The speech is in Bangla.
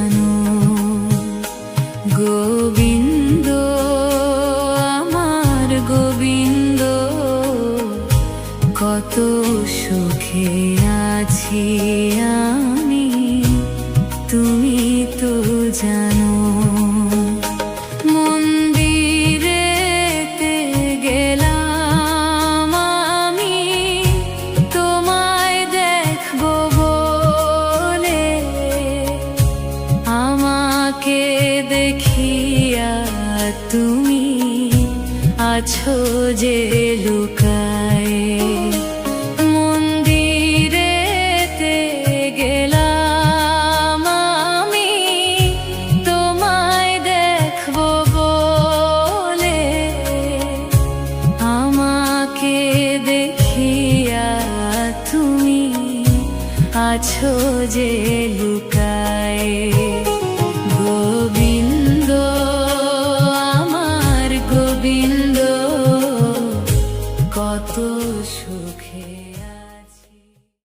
জানো গোবিন্দ, আমার গোবিন্দ, কত সুখে আছি আমি, তুমি তো জানো। মন্দিরেতে গেলাম আমি তোমায় দেখবো বলে, আমাকে দেখিয়া তুমি আছো যে লুকায়ে। মন্দিরেতে গেলাম আমি তোমায় দেখবো বলে, আমাকে দেখিয়া তুমি আছো যে লুকায়ে।